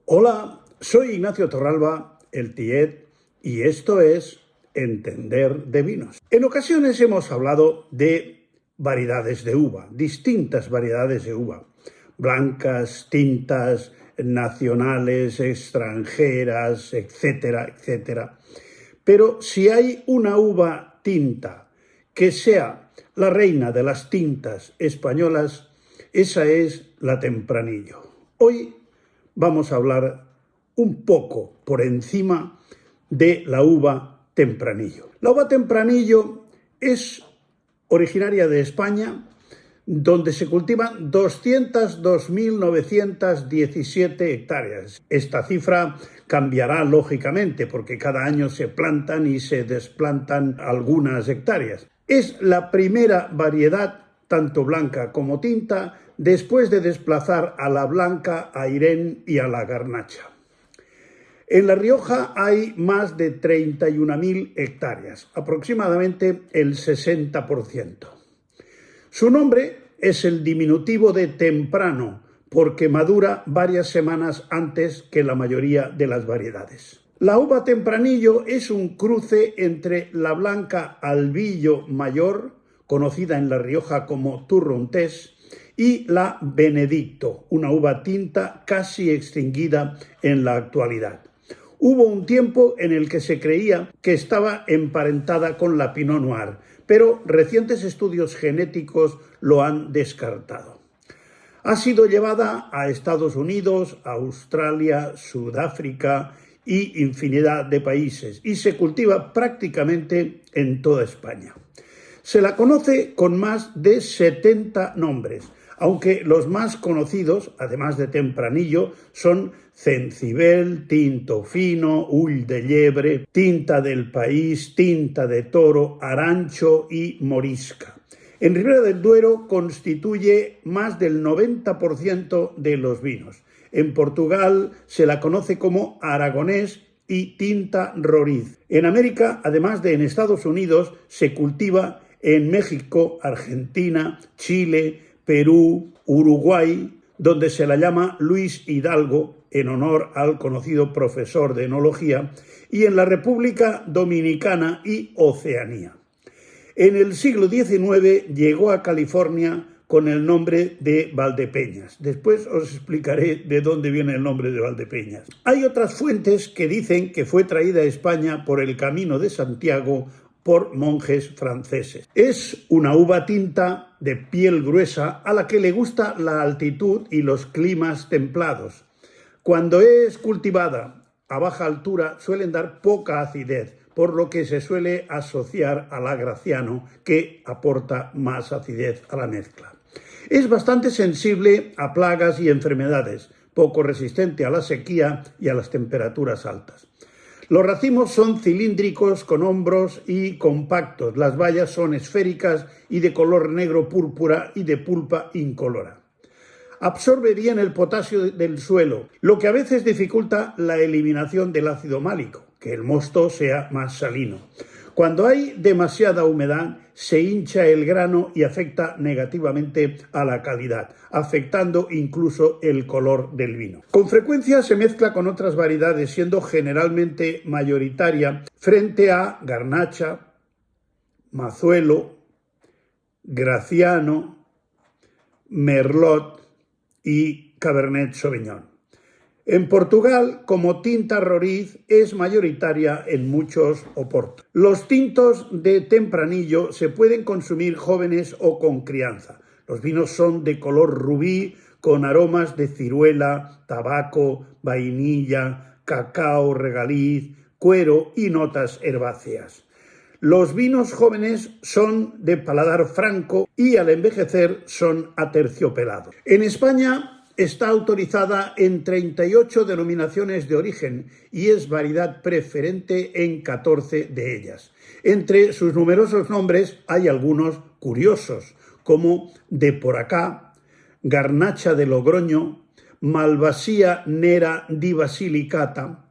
Hola, soy Ignacio Torralba, el Tiet, y esto es Entender de Vinos. En ocasiones hemos hablado de variedades de uva, distintas variedades de uva, blancas, tintas, nacionales, extranjeras, etcétera, etcétera. Pero si hay una uva tinta que sea la reina de las tintas españolas, esa es la Tempranillo. Hoy vamos a hablar un poco por encima de la uva Tempranillo. La uva Tempranillo es originaria de España, donde se cultivan 202.917 hectáreas. Esta cifra cambiará lógicamente porque cada año se plantan y se desplantan algunas hectáreas. Es la primera variedad, tanto blanca como tinta, después de desplazar a la blanca, a Irene y a la garnacha. En La Rioja hay más de 31.000 hectáreas, aproximadamente el 60%. Su nombre es el diminutivo de temprano, porque madura varias semanas antes que la mayoría de las variedades. La uva Tempranillo es un cruce entre la blanca Albillo Mayor, conocida en La Rioja como Turrontés, y la Benedicto, una uva tinta casi extinguida en la actualidad. Hubo un tiempo en el que se creía que estaba emparentada con la Pinot Noir, pero recientes estudios genéticos lo han descartado. Ha sido llevada a Estados Unidos, Australia, Sudáfrica y infinidad de países y se cultiva prácticamente en toda España. Se la conoce con más de 70 nombres, aunque los más conocidos, además de Tempranillo, son Cencibel, Tinto Fino, Ull de Llebre, Tinta del País, Tinta de Toro, Arancho y Morisca. En Ribera del Duero constituye más del 90% de los vinos. En Portugal se la conoce como Aragonés y Tinta Roriz. En América, además de en Estados Unidos, se cultiva en México, Argentina, Chile, Perú, Uruguay, donde se la llama Luis Hidalgo, en honor al conocido profesor de enología, y en la República Dominicana y Oceanía. En el siglo XIX llegó a California con el nombre de Valdepeñas. Después os explicaré de dónde viene el nombre de Valdepeñas. Hay otras fuentes que dicen que fue traída a España por el Camino de Santiago por monjes franceses. Es una uva tinta de piel gruesa a la que le gusta la altitud y los climas templados. Cuando es cultivada a baja altura suelen dar poca acidez, por lo que se suele asociar al Agraciano, que aporta más acidez a la mezcla. Es bastante sensible a plagas y enfermedades, poco resistente a la sequía y a las temperaturas altas. Los racimos son cilíndricos, con hombros y compactos. Las bayas son esféricas y de color negro púrpura y de pulpa incolora. Absorbe bien el potasio del suelo, lo que a veces dificulta la eliminación del ácido málico, que el mosto sea más salino. Cuando hay demasiada humedad, se hincha el grano y afecta negativamente a la calidad, afectando incluso el color del vino. Con frecuencia se mezcla con otras variedades, siendo generalmente mayoritaria frente a Garnacha, Mazuelo, Graciano, Merlot y Cabernet Sauvignon. En Portugal, como Tinta Roriz, es mayoritaria en muchos oportos. Los tintos de Tempranillo se pueden consumir jóvenes o con crianza. Los vinos son de color rubí, con aromas de ciruela, tabaco, vainilla, cacao, regaliz, cuero y notas herbáceas. Los vinos jóvenes son de paladar franco y al envejecer son aterciopelados. En España está autorizada en 38 denominaciones de origen y es variedad preferente en 14 de ellas. Entre sus numerosos nombres hay algunos curiosos, como de por acá, Garnacha de Logroño, Malvasía Nera di Basilicata,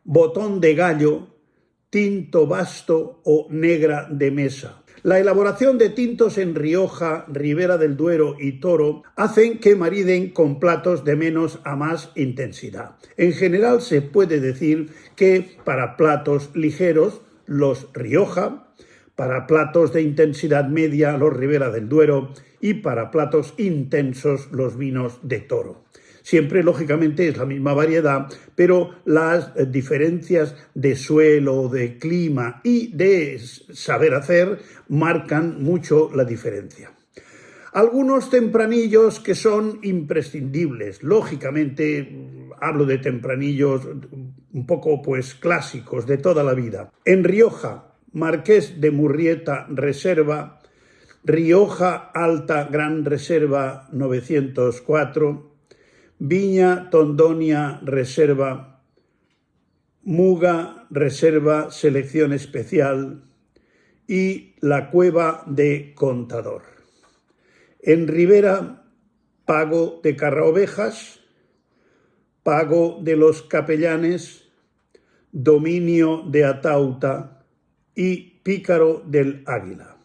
Botón de Gallo, Tinto Basto o Negra de Mesa. La elaboración de tintos en Rioja, Ribera del Duero y Toro hacen que mariden con platos de menos a más intensidad. En general se puede decir que para platos ligeros los Rioja, para platos de intensidad media los Ribera del Duero y para platos intensos los vinos de Toro. Siempre, lógicamente, es la misma variedad, pero las diferencias de suelo, de clima y de saber hacer marcan mucho la diferencia. Algunos tempranillos que son imprescindibles. Lógicamente, hablo de tempranillos un poco clásicos de toda la vida. En Rioja, Marqués de Murrieta Reserva, Rioja Alta Gran Reserva 904, Viña Tondonia Reserva, Muga Reserva Selección Especial y la Cueva de Contador. En Ribera, Pago de Carraovejas, Pago de los Capellanes, Dominio de Atauta y Pícaro del Águila.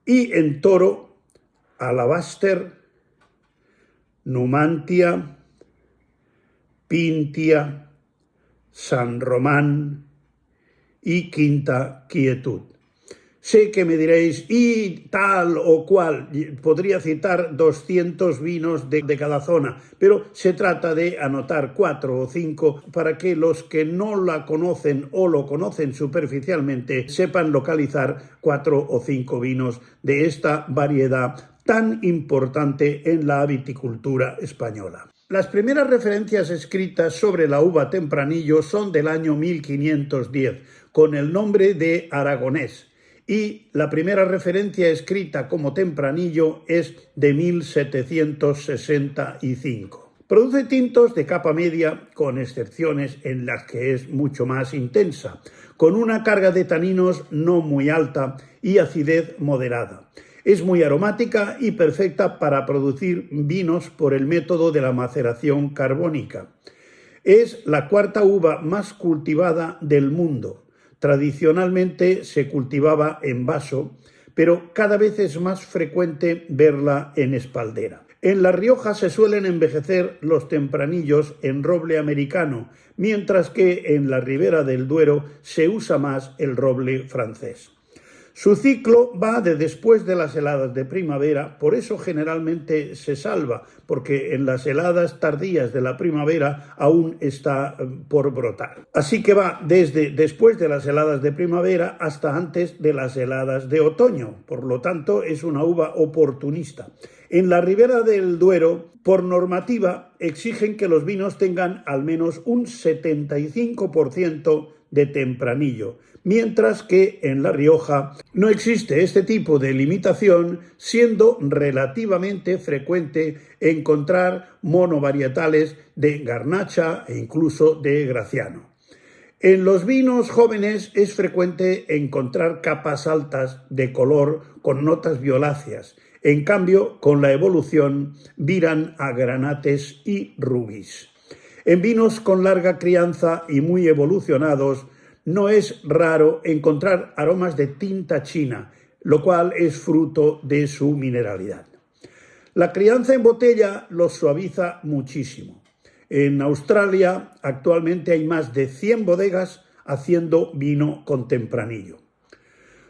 Y en Toro, Alabaster, Numantia, Pintia, San Román y Quinta Quietud. Sé que me diréis, y tal o cual, podría citar 200 vinos de cada zona, pero se trata de anotar 4 o 5 para que los que no la conocen o lo conocen superficialmente sepan localizar 4 o 5 vinos de esta variedad tan importante en la viticultura española. Las primeras referencias escritas sobre la uva tempranillo son del año 1510, con el nombre de aragonés, y la primera referencia escrita como tempranillo es de 1765. Produce tintos de capa media, con excepciones en las que es mucho más intensa, con una carga de taninos no muy alta y acidez moderada. Es muy aromática y perfecta para producir vinos por el método de la maceración carbónica. Es la cuarta uva más cultivada del mundo. Tradicionalmente se cultivaba en vaso, pero cada vez es más frecuente verla en espaldera. En La Rioja se suelen envejecer los tempranillos en roble americano, mientras que en la Ribera del Duero se usa más el roble francés. Su ciclo va de después de las heladas de primavera, por eso generalmente se salva, porque en las heladas tardías de la primavera aún está por brotar. Así que va desde después de las heladas de primavera hasta antes de las heladas de otoño, por lo tanto es una uva oportunista. En la Ribera del Duero, por normativa, exigen que los vinos tengan al menos un 75% de tempranillo, mientras que en La Rioja no existe este tipo de limitación, siendo relativamente frecuente encontrar monovarietales de Garnacha e incluso de Graciano. En los vinos jóvenes es frecuente encontrar capas altas de color con notas violáceas. En cambio, con la evolución viran a granates y rubíes. En vinos con larga crianza y muy evolucionados, no es raro encontrar aromas de tinta china, lo cual es fruto de su mineralidad. La crianza en botella los suaviza muchísimo. En Australia actualmente hay más de 100 bodegas haciendo vino con tempranillo.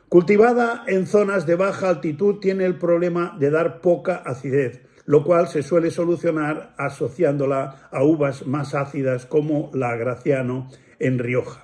Cultivada en zonas de baja altitud tiene el problema de dar poca acidez, lo cual se suele solucionar asociándola a uvas más ácidas como la Graciano en Rioja.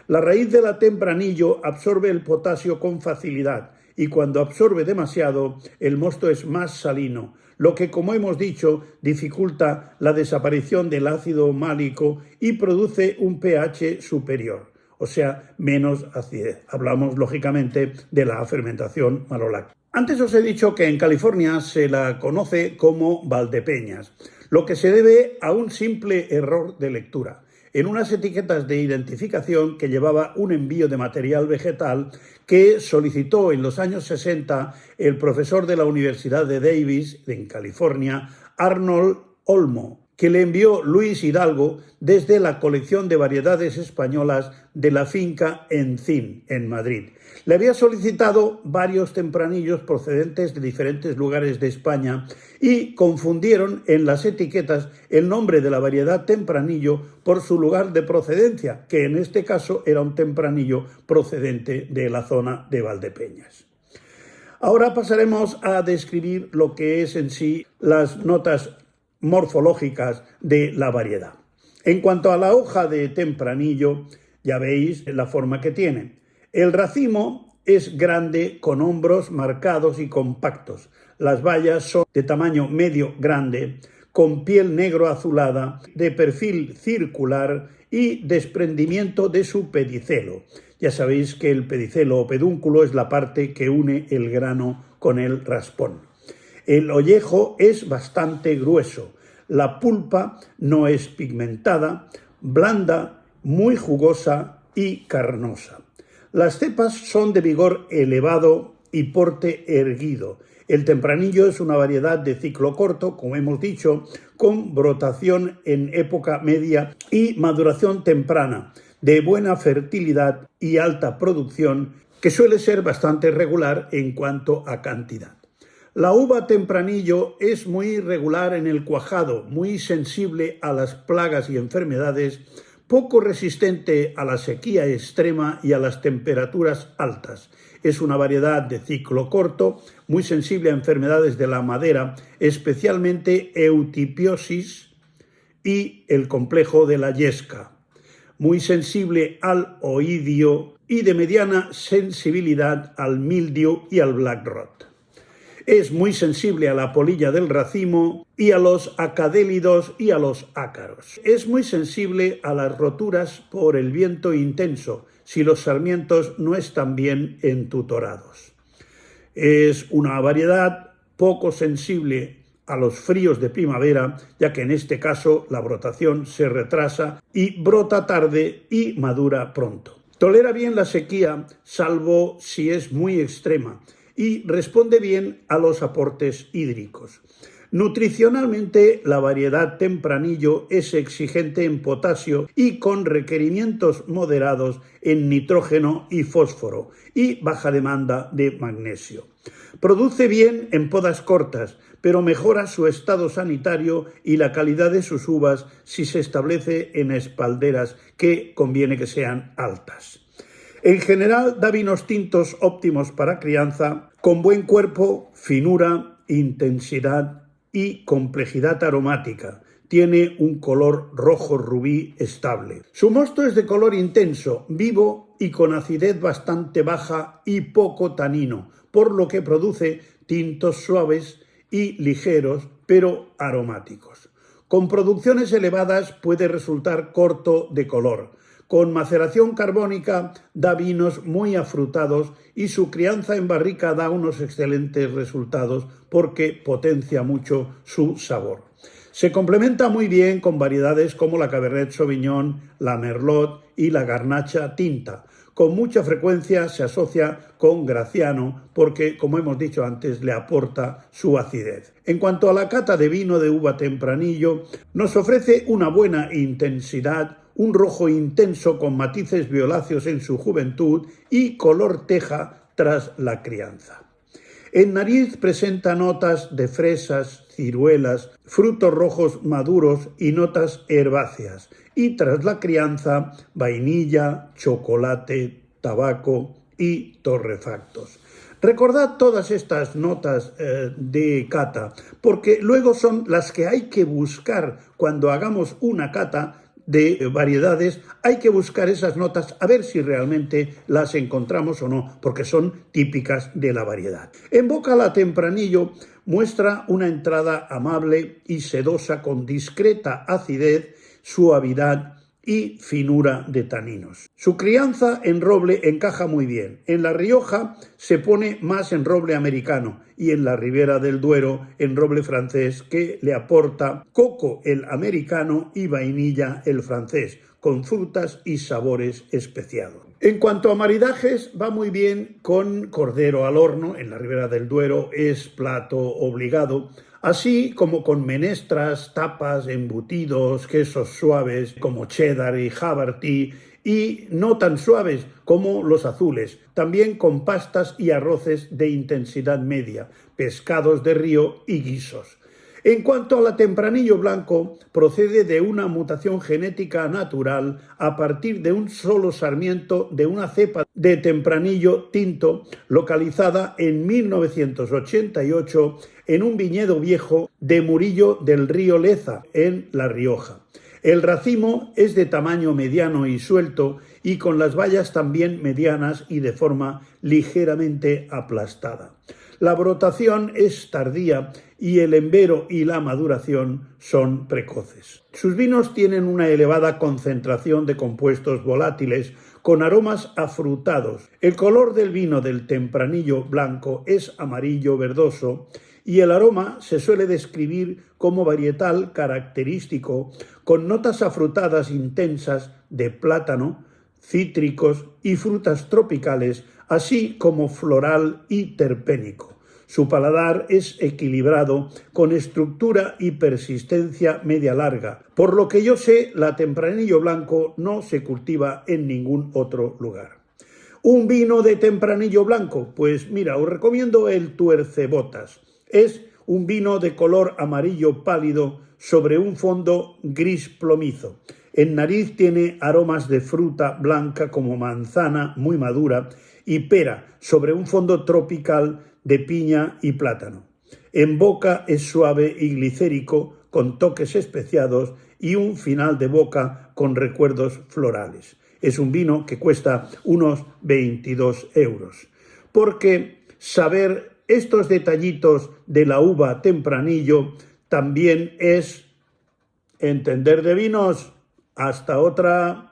La raíz de la tempranillo absorbe el potasio con facilidad y cuando absorbe demasiado, el mosto es más salino, lo que, como hemos dicho, dificulta la desaparición del ácido málico y produce un pH superior, o sea, menos acidez. Hablamos, lógicamente, de la fermentación maloláctica. Antes os he dicho que en California se la conoce como Valdepeñas, lo que se debe a un simple error de lectura. En unas etiquetas de identificación que llevaba un envío de material vegetal que solicitó en los años 60 el profesor de la Universidad de Davis, en California, Arnold Olmo, que le envió Luis Hidalgo desde la colección de variedades españolas de la finca Encín, en Madrid. Le había solicitado varios tempranillos procedentes de diferentes lugares de España y confundieron en las etiquetas el nombre de la variedad tempranillo por su lugar de procedencia, que en este caso era un tempranillo procedente de la zona de Valdepeñas. Ahora pasaremos a describir lo que es en sí las notas morfológicas de la variedad. En cuanto a la hoja de tempranillo, ya veis la forma que tiene. El racimo es grande, con hombros marcados y compactos. Las bayas son de tamaño medio grande, con piel negro azulada, de perfil circular y desprendimiento de su pedicelo. Ya sabéis que el pedicelo o pedúnculo es la parte que une el grano con el raspón. El ollejo es bastante grueso. La pulpa no es pigmentada, blanda, muy jugosa y carnosa. Las cepas son de vigor elevado y porte erguido. El tempranillo es una variedad de ciclo corto, como hemos dicho, con brotación en época media y maduración temprana, de buena fertilidad y alta producción, que suele ser bastante regular en cuanto a cantidad. La uva tempranillo es muy regular en el cuajado, muy sensible a las plagas y enfermedades, poco resistente a la sequía extrema y a las temperaturas altas. Es una variedad de ciclo corto, muy sensible a enfermedades de la madera, especialmente eutipiosis y el complejo de la yesca. Muy sensible al oidio y de mediana sensibilidad al mildiu y al black rot. Es muy sensible a la polilla del racimo y a los acadélidos y a los ácaros. Es muy sensible a las roturas por el viento intenso, si los sarmientos no están bien entutorados. Es una variedad poco sensible a los fríos de primavera, ya que en este caso la brotación se retrasa y brota tarde y madura pronto. Tolera bien la sequía, salvo si es muy extrema, y responde bien a los aportes hídricos. Nutricionalmente, la variedad tempranillo es exigente en potasio y con requerimientos moderados en nitrógeno y fósforo y baja demanda de magnesio. Produce bien en podas cortas, pero mejora su estado sanitario y la calidad de sus uvas si se establece en espalderas que conviene que sean altas. En general, da vinos tintos óptimos para crianza, con buen cuerpo, finura, intensidad y complejidad aromática. Tiene un color rojo rubí estable. Su mosto es de color intenso, vivo y con acidez bastante baja y poco tanino, por lo que produce tintos suaves y ligeros, pero aromáticos. Con producciones elevadas puede resultar corto de color. Con maceración carbónica da vinos muy afrutados y su crianza en barrica da unos excelentes resultados porque potencia mucho su sabor. Se complementa muy bien con variedades como la Cabernet Sauvignon, la Merlot y la Garnacha tinta. Con mucha frecuencia se asocia con Graciano porque, como hemos dicho antes, le aporta su acidez. En cuanto a la cata de vino de uva tempranillo, nos ofrece una buena intensidad, un rojo intenso con matices violáceos en su juventud y color teja tras la crianza. En nariz presenta notas de fresas, ciruelas, frutos rojos maduros y notas herbáceas. Y tras la crianza, vainilla, chocolate, tabaco y torrefactos. Recordad todas estas notas de cata, porque luego son las que hay que buscar cuando hagamos una cata de variedades. Hay que buscar esas notas a ver si realmente las encontramos o no, porque son típicas de la variedad. En boca la tempranillo muestra una entrada amable y sedosa con discreta acidez, suavidad y finura de taninos. Su crianza en roble encaja muy bien. En La Rioja se pone más en roble americano y en la Ribera del Duero en roble francés, que le aporta coco el americano y vainilla el francés, con frutas y sabores especiados. En cuanto a maridajes, va muy bien con cordero al horno. En la Ribera del Duero es plato obligado, así como con menestras, tapas, embutidos, quesos suaves como cheddar y Havarti, y no tan suaves como los azules, también con pastas y arroces de intensidad media, pescados de río y guisos. En cuanto al tempranillo blanco, procede de una mutación genética natural a partir de un solo sarmiento de una cepa de tempranillo tinto localizada en 1988 en un viñedo viejo de Murillo del río Leza, en La Rioja. El racimo es de tamaño mediano y suelto y con las bayas también medianas y de forma ligeramente aplastada. La brotación es tardía y el embero y la maduración son precoces. Sus vinos tienen una elevada concentración de compuestos volátiles con aromas afrutados. El color del vino del tempranillo blanco es amarillo verdoso y el aroma se suele describir como varietal característico con notas afrutadas intensas de plátano, cítricos y frutas tropicales, así como floral y terpénico. Su paladar es equilibrado, con estructura y persistencia media larga. Por lo que yo sé, la tempranillo blanco no se cultiva en ningún otro lugar. ¿Un vino de tempranillo blanco? Pues mira, os recomiendo el tuercebotas. Es un vino de color amarillo pálido sobre un fondo gris plomizo. En nariz tiene aromas de fruta blanca como manzana muy madura y pera sobre un fondo tropical de piña y plátano. En boca es suave y glicérico con toques especiados y un final de boca con recuerdos florales. Es un vino que cuesta unos 22 euros. Porque saber estos detallitos de la uva tempranillo también es entender de vinos. Hasta otra.